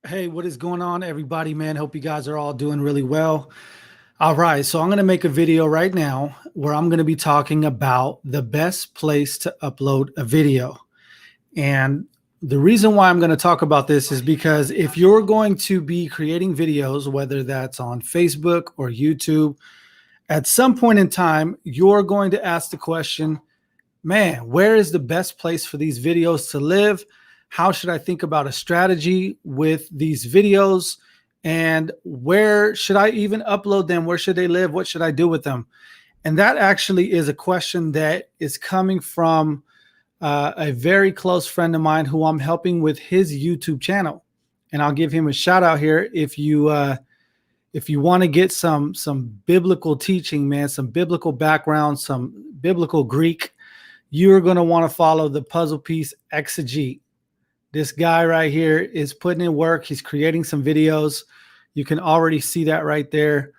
Hey, what is going on, everybody, man? Hope you guys are all doing really well. All right, so I'm going to make a video right now where I'm going to be talking about the best place to upload a video. And the reason why I'm going to talk about this is because if you're going to be creating videos, whether that's on Facebook or YouTube, at some point in time, you're going to ask the question, man, where is the best place for these videos to live? How should I think about a strategy with these videos? And where should I even upload them? Where should they live? What should I do with them? And that actually is a question that is coming from a very close friend of mine who I'm helping with his YouTube channel. And I'll give him a shout out here if you want to get some biblical teaching, man, some biblical background, some biblical Greek, you're going to want to follow the Puzzle Piece Exegete. This guy right here is putting in work. He's creating some videos. You can already see that right there.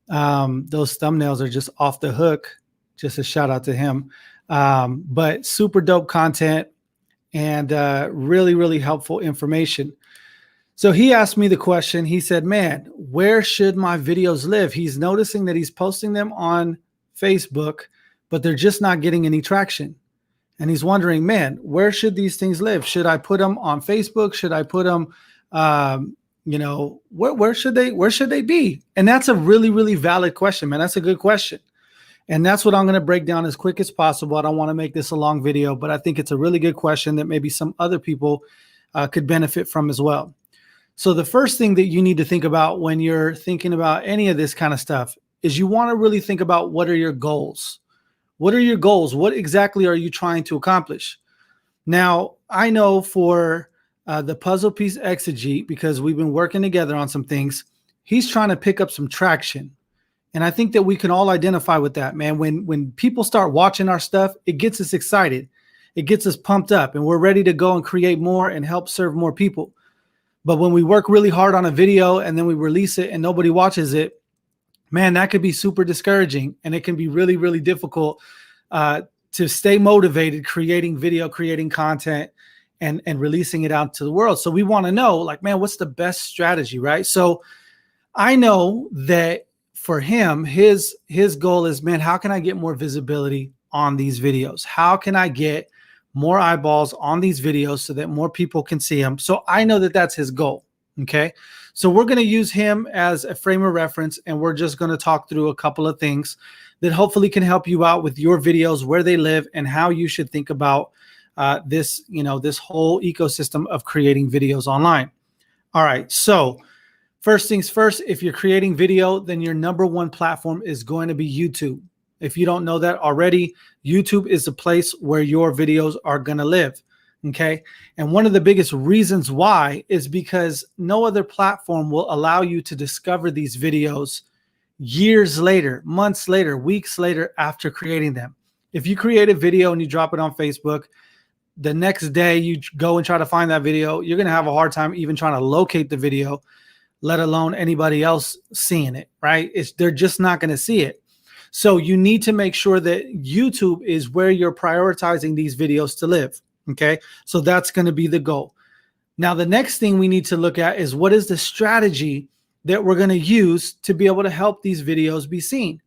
Those thumbnails are just off the hook. Just a shout out to him. But super dope content and really, really helpful information. So he asked me the question. He said, man, where should my videos live? He's noticing that he's posting them on Facebook, but they're just not getting any traction. And he's wondering, man, where should these things live? Should I put them on Facebook? Should I put them, where should they be? And that's a really, really valid question, man. That's a good question. And that's what I'm going to break down as quick as possible. I don't want to make this a long video, but I think it's a really good question that maybe some other people could benefit from as well. So the first thing that you need to think about when you're thinking about any of this kind of stuff is you want to really think about what are your goals? What are your goals? What exactly are you trying to accomplish? Now, I know for the Puzzle Piece Exegete, because we've been working together on some things, he's trying to pick up some traction. And I think that we can all identify with that, man. When people start watching our stuff, it gets us excited. It gets us pumped up and we're ready to go and create more and help serve more people. But when we work really hard on a video and then we release it and nobody watches it, man, that could be super discouraging. And it can be really, really difficult to stay motivated creating video, creating content and releasing it out to the world. So we want to know, like, man, what's the best strategy, right? So I know that for him, his goal is, man, how can I get more visibility on these videos? How can I get more eyeballs on these videos so that more people can see them? So I know that that's his goal. Okay. So we're going to use him as a frame of reference, and we're just going to talk through a couple of things that hopefully can help you out with your videos, where they live, and how you should think about this whole ecosystem of creating videos online. All right. So first things first, if you're creating video, then your number one platform is going to be YouTube. If you don't know that already, YouTube is the place where your videos are going to live. Okay. And one of the biggest reasons why is because no other platform will allow you to discover these videos years later, months later, weeks later after creating them. If you create a video and you drop it on Facebook, the next day you go and try to find that video, you're going to have a hard time even trying to locate the video, let alone anybody else seeing it, right? They're just not going to see it. So you need to make sure that YouTube is where you're prioritizing these videos to live. Okay. So that's going to be the goal. Now, the next thing we need to look at is what is the strategy that we're going to use to be able to help these videos be seen.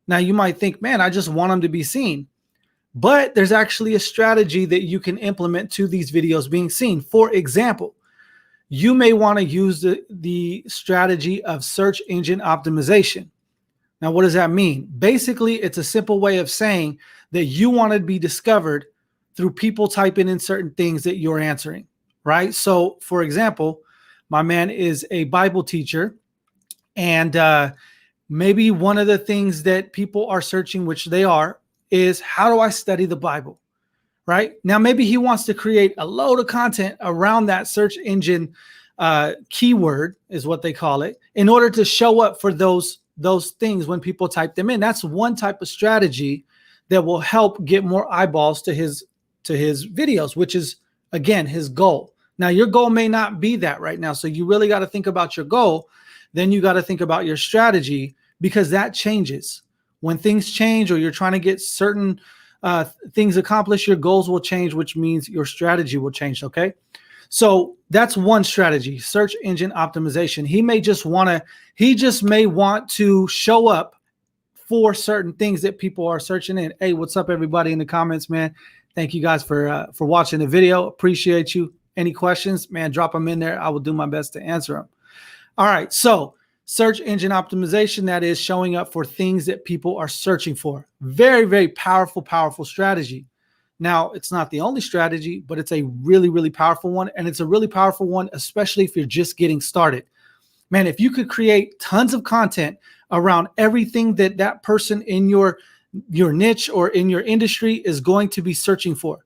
Now, you might think, man, I just want them to be seen. But there's actually a strategy that you can implement to these videos being seen. For example, you may want to use the strategy of search engine optimization. Now, what does that mean? Basically, it's a simple way of saying that you want to be discovered through people typing in certain things that you're answering, right? So, for example, my man is a Bible teacher, and maybe one of the things that people are searching, which they are, is how do I study the Bible, right? Now, maybe he wants to create a load of content around that search engine keyword, is what they call it, in order to show up for those things when people type them in. That's one type of strategy that will help get more eyeballs to his videos, which is, again, his goal. Now, your goal may not be that right now. So you really got to think about your goal. Then you got to think about your strategy, because that changes. When things change or you're trying to get certain things accomplished, your goals will change, which means your strategy will change. Okay. So that's one strategy, search engine optimization. He just may want to show up for certain things that people are searching in. Hey, what's up, everybody in the comments, man? Thank you guys for watching the video. Appreciate you. Any questions, man, drop them in there. I will do my best to answer them. All right, so search engine optimization, that is showing up for things that people are searching for. Very, very powerful, powerful strategy. Now, it's not the only strategy, but it's a really, really powerful one. And it's a really powerful one, especially if you're just getting started. Man, if you could create tons of content around everything that that person in your niche or in your industry is going to be searching for,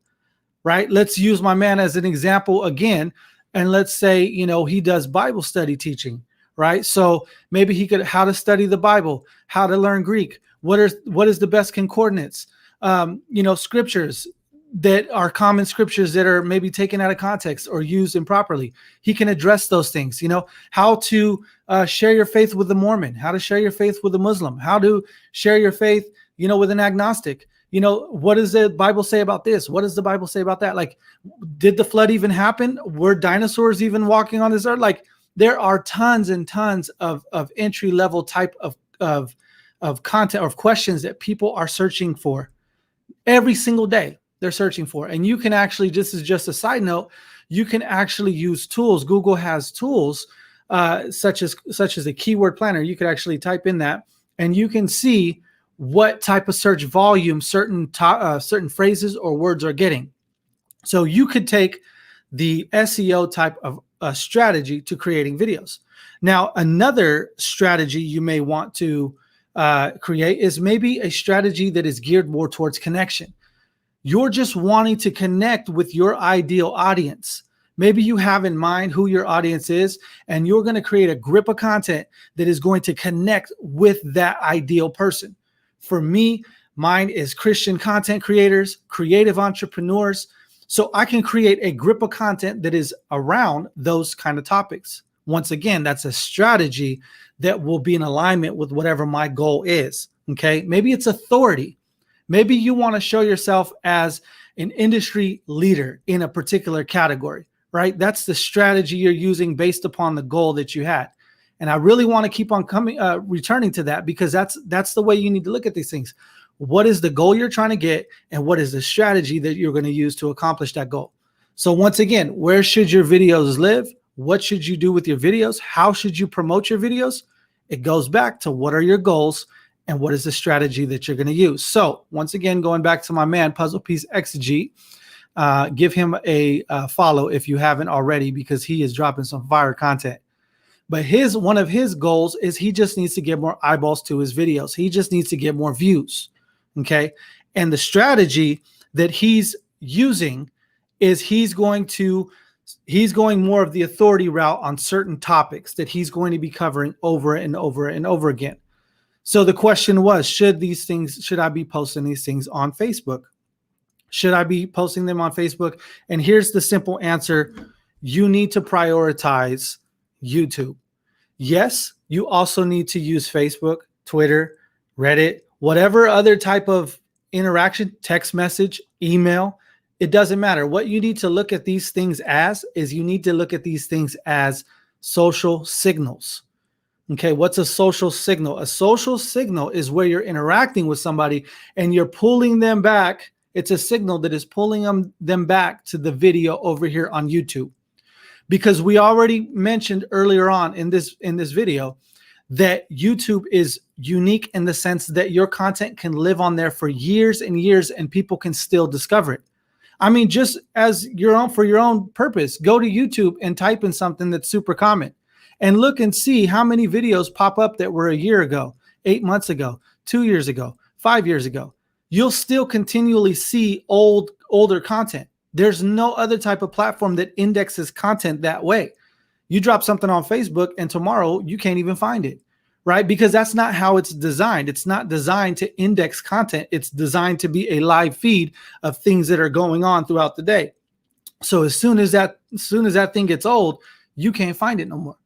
right? Let's use my man as an example again. And let's say, he does Bible study teaching, right? So maybe he could, how to study the Bible, how to learn Greek, what is the best concordance, scriptures that are common scriptures that are maybe taken out of context or used improperly. He can address those things, how to share your faith with the Mormon, how to share your faith with a Muslim, how to share your faith, with an agnostic. What does the Bible say about this? What does the Bible say about that? Like, did the flood even happen? Were dinosaurs even walking on this earth? Like, there are tons and tons of entry level type of content or questions that people are searching for every single day. They're searching for. And you can actually, this is just a side note, you can actually use tools. Google has tools such as a keyword planner. You could actually type in that and you can see what type of search volume certain phrases or words are getting. So you could take the SEO type of strategy to creating videos. Now, another strategy you may want to create is maybe a strategy that is geared more towards connection. You're just wanting to connect with your ideal audience. Maybe you have in mind who your audience is, and you're going to create a grip of content that is going to connect with that ideal person. For me, mine is Christian content creators, creative entrepreneurs. So I can create a grip of content that is around those kind of topics. Once again, that's a strategy that will be in alignment with whatever my goal is. Okay. Maybe it's authority. Maybe you want to show yourself as an industry leader in a particular category, right? That's the strategy you're using based upon the goal that you had. And I really want to keep on returning to that, because that's the way you need to look at these things. What is the goal you're trying to get, and what is the strategy that you're going to use to accomplish that goal? So once again, where should your videos live? What should you do with your videos? How should you promote your videos? It goes back to what are your goals and what is the strategy that you're going to use. So once again, going back to my man, Puzzle Piece Exegete, give him a follow if you haven't already, because he is dropping some fire content. But one of his goals is he just needs to get more eyeballs to his videos. He just needs to get more views. Okay. And the strategy that he's using is he's going more of the authority route on certain topics that he's going to be covering over and over and over again. So the question was, should I be posting these things on Facebook? Should I be posting them on Facebook? And here's the simple answer. You need to prioritize YouTube. Yes, you also need to use Facebook, Twitter, Reddit, whatever other type of interaction, text message, email. It doesn't matter. What you need to look at these things as is you need to look at these things as social signals. Okay, what's a social signal? A social signal is where you're interacting with somebody and you're pulling them back. It's a signal that is pulling them back to the video over here on YouTube. Because we already mentioned earlier on in this video that YouTube is unique in the sense that your content can live on there for years and years and people can still discover it. I mean, just as for your own purpose, go to YouTube and type in something that's super common and look and see how many videos pop up that were a year ago, 8 months ago, 2 years ago, 5 years ago. You'll still continually see older content. There's no other type of platform that indexes content that way. You drop something on Facebook and tomorrow you can't even find it, right? Because that's not how it's designed. It's not designed to index content. It's designed to be a live feed of things that are going on throughout the day. So as soon as that thing gets old, you can't find it no more.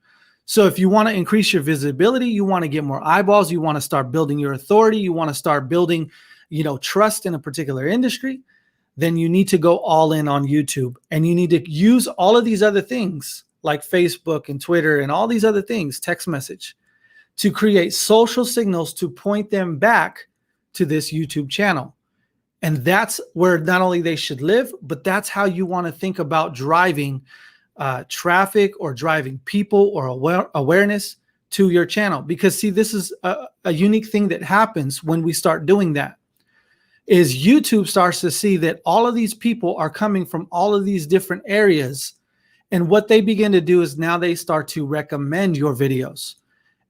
So if you want to increase your visibility, you want to get more eyeballs, you want to start building your authority, you want to start building, trust in a particular industry, then you need to go all in on YouTube, and you need to use all of these other things like Facebook and Twitter and all these other things, text message, to create social signals to point them back to this YouTube channel. And that's where not only they should live, but that's how you want to think about driving traffic or driving people or awareness to your channel. Because see, this is a unique thing that happens when we start doing that, is YouTube starts to see that all of these people are coming from all of these different areas. And what they begin to do is now they start to recommend your videos.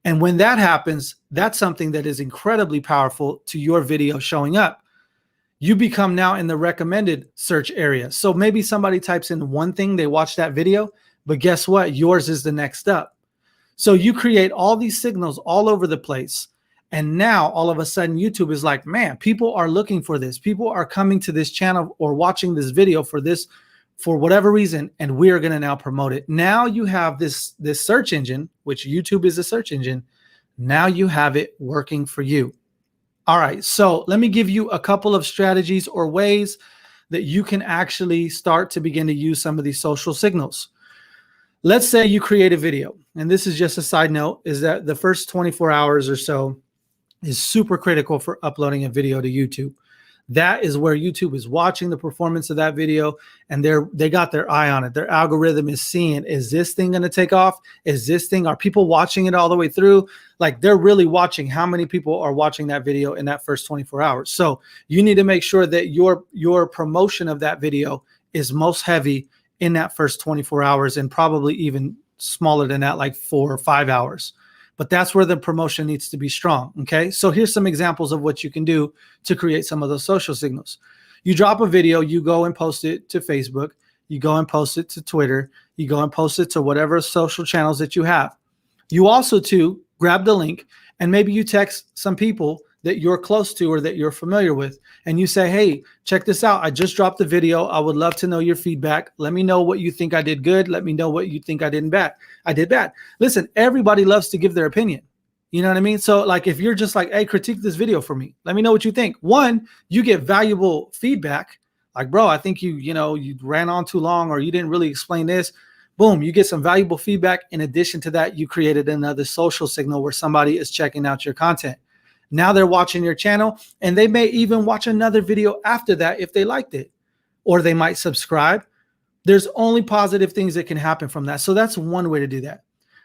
And when that happens, that's something that is incredibly powerful to your video showing up. You become now in the recommended search area. So maybe somebody types in one thing, they watch that video, but guess what? Yours is the next up. So you create all these signals all over the place. And now all of a sudden YouTube is like, man, people are looking for this. People are coming to this channel or watching this video for this, for whatever reason, and we are going to now promote it. Now you have this search engine, which YouTube is a search engine. Now you have it working for you. All right, so let me give you a couple of strategies or ways that you can actually start to begin to use some of these social signals. Let's say you create a video, and this is just a side note, is that the first 24 hours or so is super critical for uploading a video to YouTube. That is where YouTube is watching the performance of that video, and they got their eye on it. Their algorithm is seeing, is this thing going to take off? Are people watching it all the way through? Like, they're really watching how many people are watching that video in that first 24 hours. So you need to make sure that your promotion of that video is most heavy in that first 24 hours, and probably even smaller than that, like 4 or 5 hours. But that's where the promotion needs to be strong. Okay. So here's some examples of what you can do to create some of those social signals. You drop a video, you go and post it to Facebook, you go and post it to Twitter, you go and post it to whatever social channels that you have. You also too grab the link, and maybe you text some people that you're close to or that you're familiar with, and you say, hey, check this out. I just dropped the video. I would love to know your feedback. Let me know what you think I did good. Let me know what you think I did bad. Listen, everybody loves to give their opinion. You know what I mean? So like, if you're just like, hey, critique this video for me, let me know what you think. One, you get valuable feedback. Like, bro, I think you ran on too long, or you didn't really explain this. Boom, you get some valuable feedback. In addition to that, you created another social signal where somebody is checking out your content. Now they're watching your channel, and they may even watch another video after that if they liked it, or they might subscribe. There's only positive things that can happen from that. So that's one way to do that.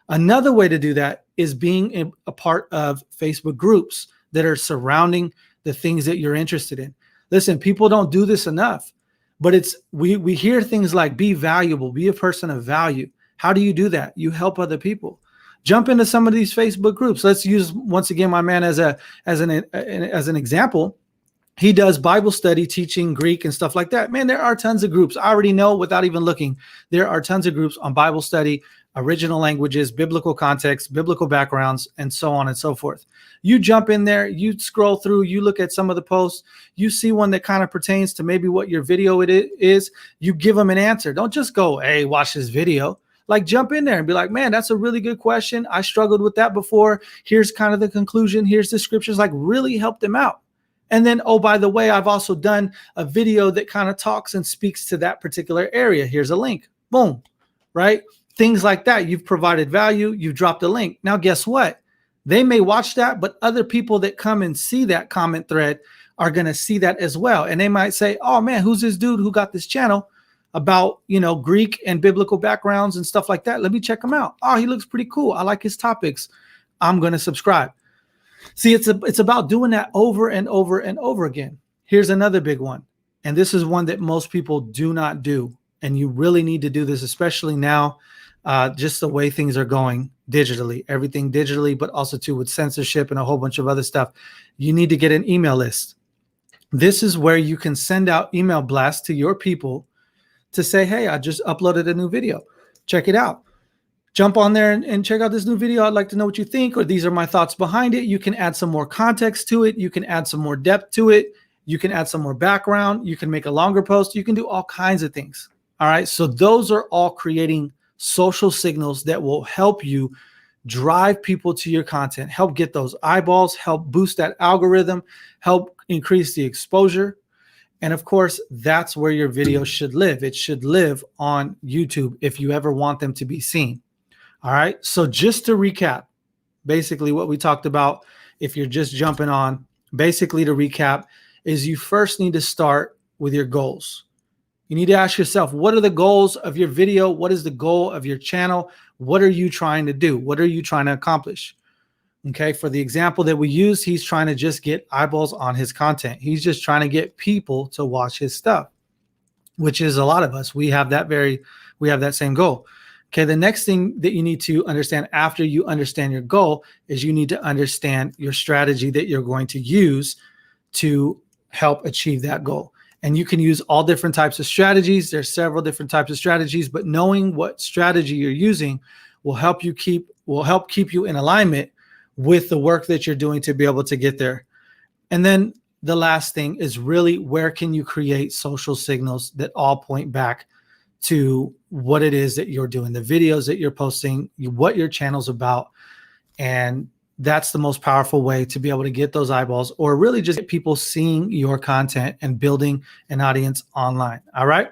Another way to do that is being a part of Facebook groups that are surrounding the things that you're interested in. Listen, people don't do this enough, but we hear things like be valuable, be a person of value. How do you do that? You help other people. Jump into some of these Facebook groups. Let's use, once again, my man as an example. He does Bible study, teaching Greek and stuff like that. Man, there are tons of groups. I already know without even looking. There are tons of groups on Bible study, original languages, biblical context, biblical backgrounds, and so on and so forth. You jump in there, you scroll through, you look at some of the posts, you see one that kind of pertains to maybe what your video is, you give them an answer. Don't just go, hey, watch this video. Like, jump in there and be like, man, that's a really good question. I struggled with that before. Here's kind of the conclusion. Here's the scriptures. Like, really help them out. And then, oh, by the way, I've also done a video that kind of talks and speaks to that particular area. Here's a link. Boom. Right? Things like that. You've provided value. You've dropped a link. Now, guess what? They may watch that, but other people that come and see that comment thread are going to see that as well. And they might say, oh, man, who's this dude who got this channel about, Greek and biblical backgrounds and stuff like that? Let me check him out. Oh, he looks pretty cool. I like his topics. I'm going to subscribe. See, it's about doing that over and over and over again. Here's another big one. And this is one that most people do not do. And you really need to do this, especially now, just the way things are going digitally, everything digitally, but also too with censorship and a whole bunch of other stuff. You need to get an email list. This is where you can send out email blasts to your people to say, hey, I just uploaded a new video. Check it out. Jump on there and check out this new video. I'd like to know what you think, or these are my thoughts behind it. You can add some more context to it. You can add some more depth to it. You can add some more background. You can make a longer post. You can do all kinds of things. All right. So those are all creating social signals that will help you drive people to your content, help get those eyeballs, help boost that algorithm, help increase the exposure. And of course, that's where your video should live. It should live on YouTube if you ever want them to be seen. All right. So just to recap, basically what we talked about, if you're just jumping on, basically to recap, is you first need to start with your goals. You need to ask yourself, what are the goals of your video? What is the goal of your channel? What are you trying to do? What are you trying to accomplish? Okay, for the example that we used, he's trying to just get eyeballs on his content. He's just trying to get people to watch his stuff, which is a lot of us. We have that same goal. Okay, the next thing that you need to understand after you understand your goal is you need to understand your strategy that you're going to use to help achieve that goal. And you can use all different types of strategies. There's several different types of strategies, but knowing what strategy you're using will help keep you in alignment with the work that you're doing to be able to get there. And then the last thing is really, where can you create social signals that all point back to what it is that you're doing, the videos that you're posting, what your channel's about. And that's the most powerful way to be able to get those eyeballs, or really just get people seeing your content and building an audience online. All right.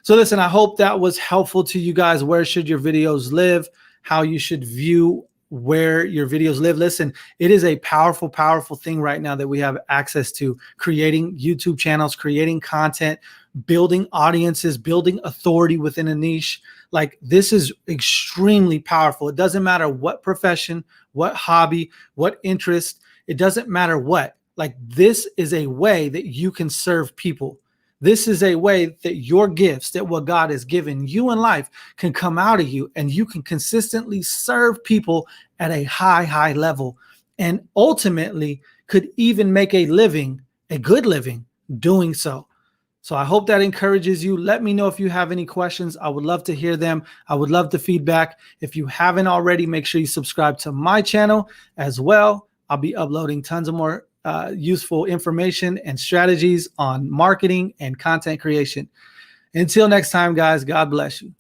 So listen, I hope that was helpful to you guys. Where should your videos live? How you should view where your videos live. Listen, it is a powerful, powerful thing right now that we have access to: creating YouTube channels, creating content, building audiences, building authority within a niche. Like, this is extremely powerful. It doesn't matter what profession, what hobby, what interest, it doesn't matter what. Like, this is a way that you can serve people. This is a way that your gifts, that what God has given you in life, can come out of you, and you can consistently serve people at a high, high level, and ultimately could even make a living, a good living, doing so. So I hope that encourages you. Let me know if you have any questions. I would love to hear them. I would love the feedback. If you haven't already, make sure you subscribe to my channel as well. I'll be uploading tons of more useful information and strategies on marketing and content creation. Until next time, guys, God bless you.